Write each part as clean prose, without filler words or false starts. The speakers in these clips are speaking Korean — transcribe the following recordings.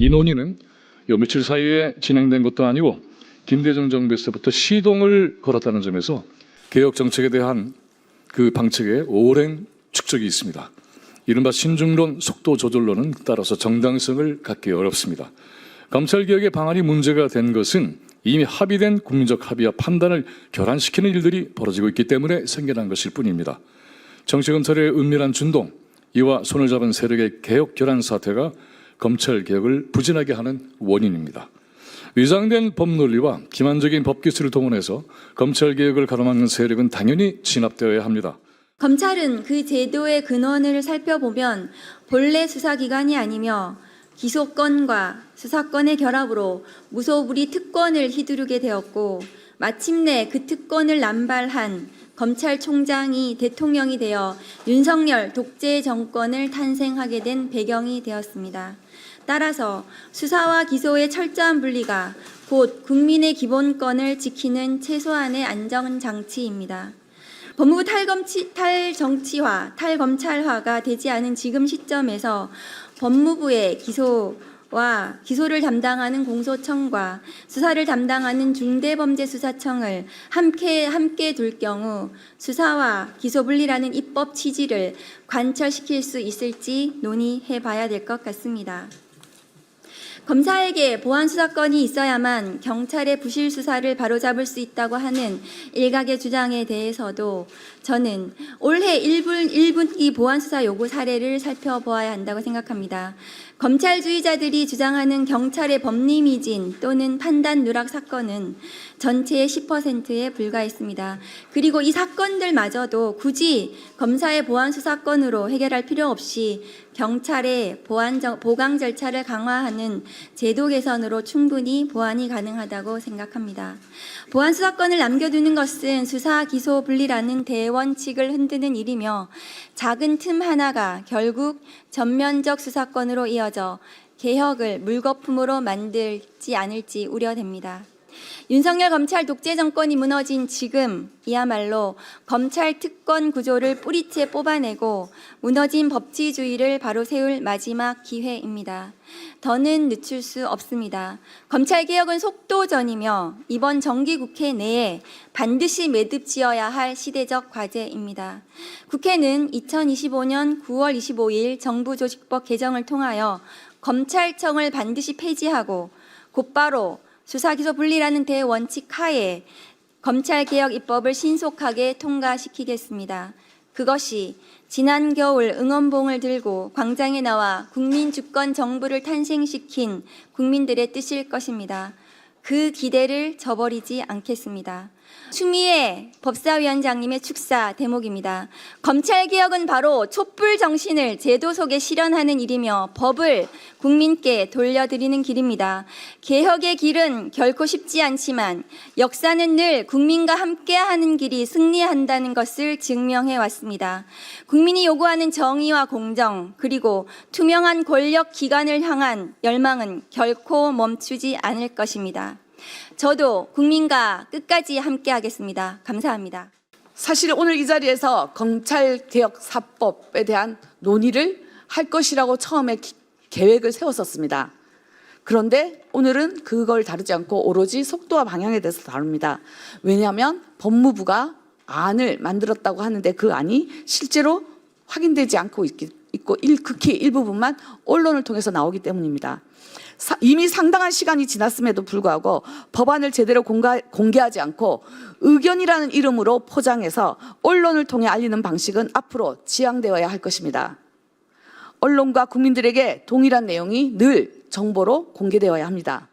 이 논의는 요 며칠 사이에 진행된 것도 아니고 김대중 정부에서부터 시동을 걸었다는 점에서 개혁 정책에 대한 그 방책에 오랜 축적이 있습니다. 이른바 신중론, 속도 조절론은 따라서 정당성을 갖기 어렵습니다. 검찰개혁의 방안이 문제가 된 것은 이미 합의된 국민적 합의와 판단을 결란시키는 일들이 벌어지고 있기 때문에 생겨난 것일 뿐입니다. 정치검찰의 은밀한 준동, 이와 손을 잡은 세력의 개혁 결란 사태가 검찰개혁을 부진하게 하는 원인입니다. 위장된 법논리와 기만적인 법기술을 동원해서 검찰개혁을 가로막는 세력은 당연히 진압되어야 합니다. 검찰은 그 제도의 근원을 살펴보면 본래 수사기관이 아니며 기소권과 수사권의 결합으로 무소불위 특권을 휘두르게 되었고 마침내 그 특권을 남발한 검찰총장이 대통령이 되어 윤석열 독재 정권을 탄생하게 된 배경이 되었습니다. 따라서 수사와 기소의 철저한 분리가 곧 국민의 기본권을 지키는 최소한의 안전장치입니다. 법무부 탈정치화, 탈검찰화가 되지 않은 지금 시점에서 법무부의 기소를 담당하는 공소청과 수사를 담당하는 중대범죄수사청을 함께 둘 경우 수사와 기소 분리라는 입법 취지를 관철시킬 수 있을지 논의해 봐야 될 것 같습니다. 검사에게 보안 수사권이 있어야만 경찰의 부실 수사를 바로잡을 수 있다고 하는 일각의 주장에 대해서도 저는 올해 1분기 보안 수사 요구 사례를 살펴보아야 한다고 생각합니다. 검찰주의자들이 주장하는 경찰의 법리미진 또는 판단 누락 사건은 전체의 10%에 불과했습니다. 그리고 이 사건들마저도 굳이 검사의 보안 수사권으로 해결할 필요 없이 경찰의 보강 절차를 강화하는 제도 개선으로 충분히 보완이 가능하다고 생각합니다. 보안 수사권을 남겨두는 것은 수사, 기소 분리라는 대원칙을 흔드는 일이며 작은 틈 하나가 결국 전면적 수사권으로 이어져 개혁을 물거품으로 만들지 않을지 우려됩니다. 윤석열 검찰 독재 정권이 무너진 지금 이야말로 검찰 특권 구조를 뿌리째 뽑아내고 무너진 법치주의를 바로 세울 마지막 기회입니다. 더는 늦출 수 없습니다. 검찰개혁은 속도전이며 이번 정기국회 내에 반드시 매듭지어야 할 시대적 과제입니다. 국회는 2025년 9월 25일 정부조직법 개정을 통하여 검찰청을 반드시 폐지하고 곧바로 수사기소 분리라는 대원칙 하에 검찰개혁 입법을 신속하게 통과시키겠습니다. 그것이 지난 겨울 응원봉을 들고 광장에 나와 국민주권 정부를 탄생시킨 국민들의 뜻일 것입니다. 그 기대를 저버리지 않겠습니다. 추미애 법사위원장님의 축사 대목입니다. 검찰개혁은 바로 촛불 정신을 제도 속에 실현하는 일이며 법을 국민께 돌려드리는 길입니다. 개혁의 길은 결코 쉽지 않지만 역사는 늘 국민과 함께하는 길이 승리한다는 것을 증명해 왔습니다. 국민이 요구하는 정의와 공정 그리고 투명한 권력 기관을 향한 열망은 결코 멈추지 않을 것입니다. 저도 국민과 끝까지 함께하겠습니다. 감사합니다. 사실 오늘 이 자리에서 검찰개혁 4법에 대한 논의를 할 것이라고 처음에 계획을 세웠었습니다. 그런데 오늘은 그걸 다루지 않고 오로지 속도와 방향에 대해서 다룹니다. 왜냐하면 법무부가 안을 만들었다고 하는데 그 안이 실제로 확인되지 않고 있고 극히 일부분만 언론을 통해서 나오기 때문입니다. 이미 상당한 시간이 지났음에도 불구하고 법안을 제대로 공개하지 않고 의견이라는 이름으로 포장해서 언론을 통해 알리는 방식은 앞으로 지양되어야 할 것입니다. 언론과 국민들에게 동일한 내용이 늘 정보로 공개되어야 합니다.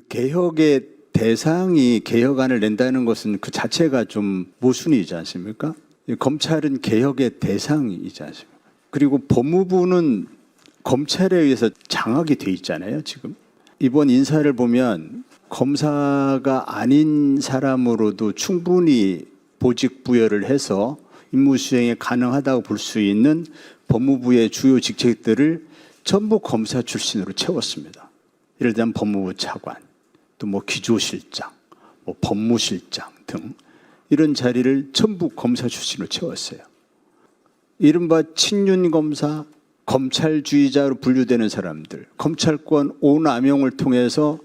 개혁의 대상이 개혁안을 낸다는 것은 그 자체가 좀 모순이지 않습니까? 검찰은 개혁의 대상이지 않습니까? 그리고 법무부는 검찰에 의해서 장악이 돼 있잖아요, 지금. 이번 인사를 보면 검사가 아닌 사람으로도 충분히 보직 부여를 해서 임무 수행이 가능하다고 볼 수 있는 법무부의 주요 직책들을 전부 검사 출신으로 채웠습니다. 예를 들면 법무부 차관, 또 기조실장, 법무실장 등 이런 자리를 전부 검사 출신으로 채웠어요. 이른바 친윤 검사, 검찰주의자로 분류되는 사람들, 검찰권 오남용을 통해서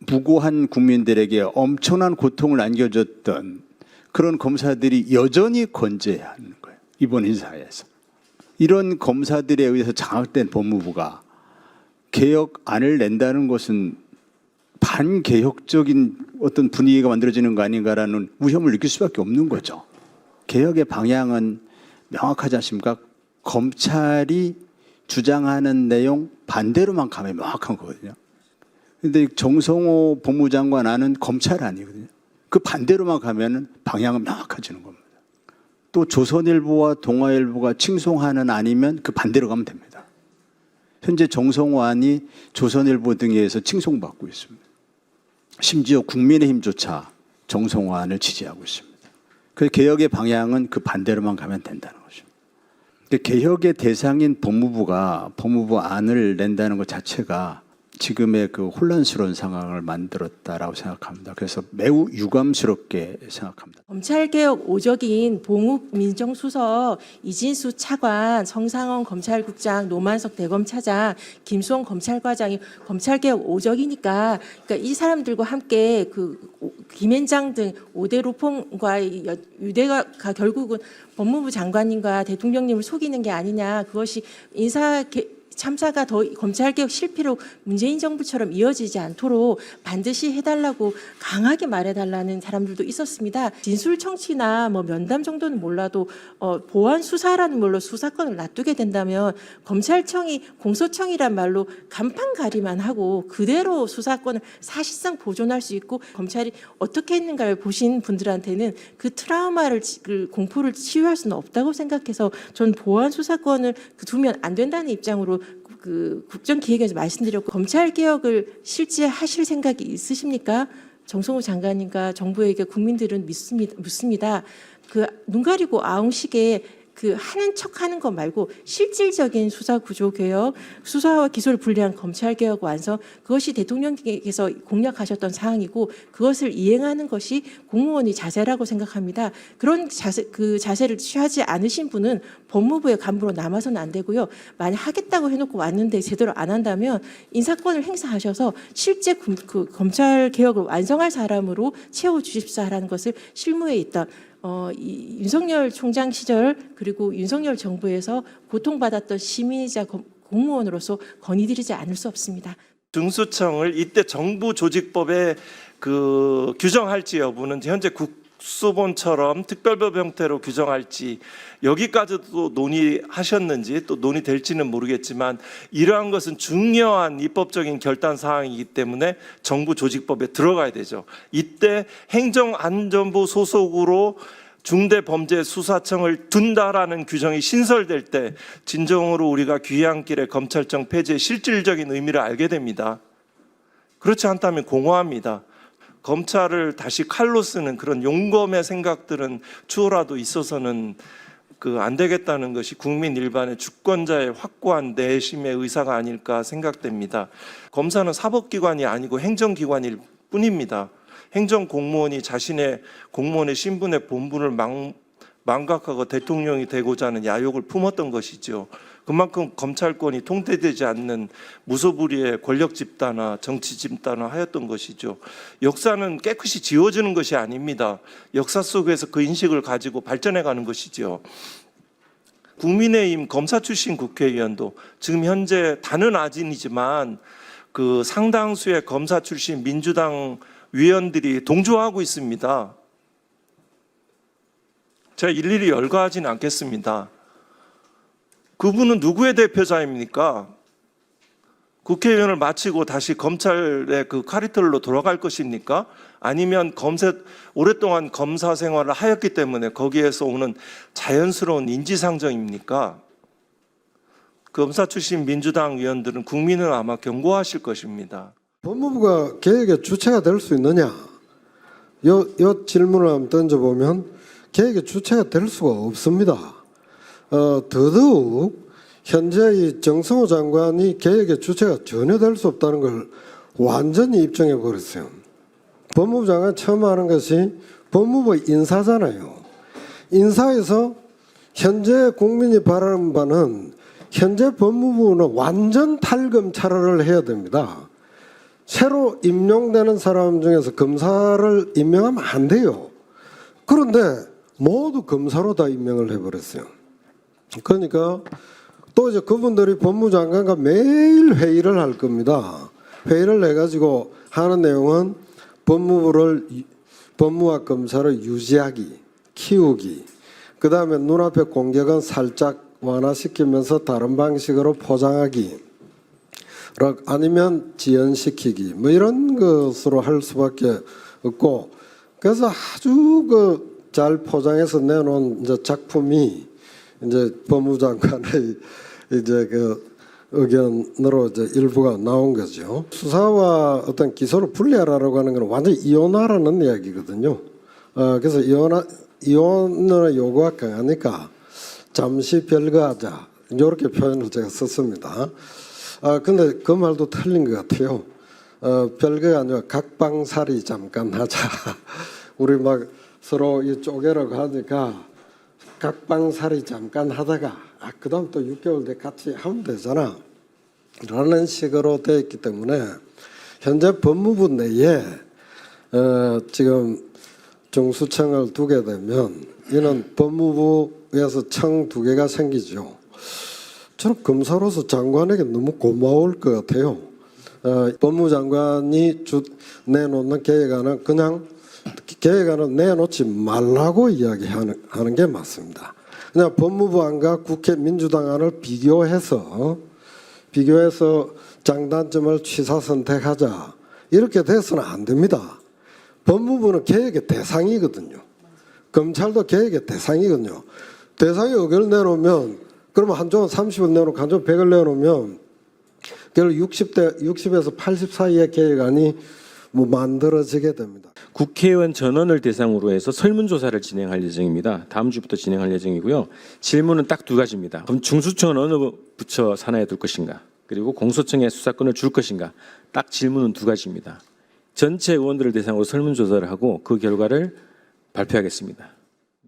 무고한 국민들에게 엄청난 고통을 안겨줬던 그런 검사들이 여전히 건재해야 하는 거예요. 이번 인사에서. 이런 검사들에 의해서 장악된 법무부가 개혁안을 낸다는 것은 반개혁적인 어떤 분위기가 만들어지는 거 아닌가라는 위험을 느낄 수밖에 없는 거죠. 개혁의 방향은 명확하지 않습니까? 검찰이 주장하는 내용 반대로만 가면 명확한 거거든요. 그런데 정성호 법무장관 안은 검찰 아니거든요. 그 반대로만 가면 방향은 명확해지는 겁니다. 또 조선일보와 동아일보가 칭송하는 안이면 그 반대로 가면 됩니다. 현재 정성호 안이 조선일보 등에 의해서 칭송받고 있습니다. 심지어 국민의힘조차 정성호 안을 지지하고 있습니다. 그 개혁의 방향은 그 반대로만 가면 된다는 것입니다. 개혁의 대상인 법무부가 법무부 안을 낸다는 것 자체가 지금의 그 혼란스러운 상황을 만들었다라고 생각합니다. 그래서 매우 유감스럽게 생각합니다. 검찰개혁 오적인 봉욱 민정수석, 이진수 차관, 성상원 검찰국장, 노만석 대검차장, 김수홍 검찰과장이 검찰개혁 오적이니까 그러니까 이 사람들과 함께 그 김앤장 등 5대 로펌과의 유대가 결국은 법무부 장관님과 대통령님을 속이는 게 아니냐. 그것이 참사가 더 검찰개혁 실패로 문재인 정부처럼 이어지지 않도록 반드시 해달라고 강하게 말해달라는 사람들도 있었습니다. 진술 청취나 뭐 면담 정도는 몰라도 보안 수사라는 말로 수사권을 놔두게 된다면 검찰청이 공소청이란 말로 간판가리만 하고 그대로 수사권을 사실상 보존할 수 있고 검찰이 어떻게 했는가를 보신 분들한테는 그 트라우마를 그 공포를 치유할 수는 없다고 생각해서 전 보안 수사권을 두면 안 된다는 입장으로 그 국정기획에서 말씀드렸고 검찰 개혁을 실제 하실 생각이 있으십니까? 정성호 장관님과 정부에게 국민들은 묻습니다. 그 눈 가리고 아웅식에 그 하는 척하는 것 말고 실질적인 수사 구조 개혁, 수사와 기소를 분리한 검찰 개혁 완성, 그것이 대통령께서 공약하셨던 사항이고 그것을 이행하는 것이 공무원의 자세라고 생각합니다. 그런 그 자세를 취하지 않으신 분은 법무부의 간부로 남아서는 안 되고요. 만약 하겠다고 해놓고 왔는데 제대로 안 한다면 인사권을 행사하셔서 실제 그 검찰 개혁을 완성할 사람으로 채워주십사라는 것을 실무에 있던 윤석열 총장 시절 그리고 윤석열 정부에서 고통받았던 시민이자 공무원으로서 건의드리지 않을 수 없습니다. 중수청을 이때 정부 조직법에 그 규정할지 여부는 현재 국수본처럼 특별법 형태로 규정할지 여기까지도 논의하셨는지 또 논의될지는 모르겠지만 이러한 것은 중요한 입법적인 결단 사항이기 때문에 정부 조직법에 들어가야 되죠. 이때 행정안전부 소속으로 중대범죄수사청을 둔다라는 규정이 신설될 때 진정으로 우리가 귀향길의 검찰청 폐지의 실질적인 의미를 알게 됩니다. 그렇지 않다면 공허합니다. 검찰을 다시 칼로 쓰는 그런 용검의 생각들은 추호라도 있어서는 안 되겠다는 것이 국민 일반의 주권자의 확고한 내심의 의사가 아닐까 생각됩니다. 검사는 사법기관이 아니고 행정기관일 뿐입니다. 행정공무원이 자신의 공무원의 신분의 본분을 망각하고 대통령이 되고자 하는 야욕을 품었던 것이죠. 그만큼 검찰권이 통제되지 않는 무소불위의 권력 집단화, 정치 집단화 하였던 것이죠. 역사는 깨끗이 지워지는 것이 아닙니다. 역사 속에서 그 인식을 가지고 발전해가는 것이죠. 국민의힘 검사 출신 국회의원도 지금 현재 다는 아진이지만 그 상당수의 검사 출신 민주당 위원들이 동조하고 있습니다. 제가 일일이 열거하지는 않겠습니다. 그분은 누구의 대표자입니까? 국회의원을 마치고 다시 검찰의 그 카리텔로 돌아갈 것입니까? 아니면 오랫동안 검사 생활을 하였기 때문에 거기에서 오는 자연스러운 인지상정입니까? 검사 출신 민주당 위원들은 국민을 아마 경고하실 것입니다. 법무부가 개혁의 주체가 될 수 있느냐? 이 질문을 한번 던져보면 개혁의 주체가 될 수가 없습니다. 더더욱 현재 이 정성호 장관이 개혁의 주체가 전혀 될 수 없다는 걸 완전히 입증해 버렸어요. 법무부 장관이 처음 하는 것이 법무부 인사잖아요. 인사에서 현재 국민이 바라는 바는 현재 법무부는 완전 탈검찰을 해야 됩니다. 새로 임용되는 사람 중에서 검사를 임명하면 안 돼요. 그런데 모두 검사로 다 임명을 해버렸어요. 그러니까 또 이제 그분들이 법무장관과 매일 회의를 할 겁니다. 회의를 해가지고 하는 내용은 법무와 검사를 유지하기, 키우기, 그 다음에 눈앞에 공격은 살짝 완화시키면서 다른 방식으로 포장하기, 아니면 지연시키기, 뭐 이런 것으로 할 수밖에 없고, 그래서 아주 잘 포장해서 내놓은 이제 작품이 이제 법무장관의 이제 의견으로 이제 일부가 나온 거죠. 수사와 어떤 기소를 분리하라고 하는 건 완전히 이혼하라는 이야기거든요. 그래서 이혼을 요구가 강하니까 잠시 별거하자, 이렇게 표현을 제가 썼습니다. 근데 그 말도 틀린 것 같아요. 별거가 아니라 각방살이 잠깐 하자. 우리 막 서로 이 쪼개라고 하니까 각방살이 잠깐 하다가 그다음 또 6개월 뒤에 같이 하면 되잖아 라는 식으로 되어 있기 때문에 현재 법무부 내에 지금 중수청을 두게 되면 이는 법무부에서 청 2개가 생기죠. 저는 검사로서 장관에게 너무 고마울 것 같아요. 법무장관이 내놓는 계획안은 그냥 계획안은 내놓지 말라고 이야기하는 게 맞습니다. 그냥 법무부안과 국회 민주당안을 비교해서 장단점을 취사 선택하자, 이렇게 돼서는 안 됩니다. 법무부는 계획의 대상이거든요. 검찰도 계획의 대상이거든요. 대상이 의견을 내놓으면 그러면 한쪽은 30을 내놓고 한쪽은 100을 내놓으면 결국 60에서 80 사이의 계획안이 만들어지게 됩니다. 국회의원 전원을 대상으로 해서 설문조사를 진행할 예정입니다. 다음 주부터 진행할 예정이고요. 질문은 딱 2가지입니다. 그럼 중수청은 어느 부처 산하에 둘 것인가? 그리고 공소청에 수사권을 줄 것인가? 딱 질문은 2가지입니다. 전체 의원들을 대상으로 설문조사를 하고 그 결과를 발표하겠습니다.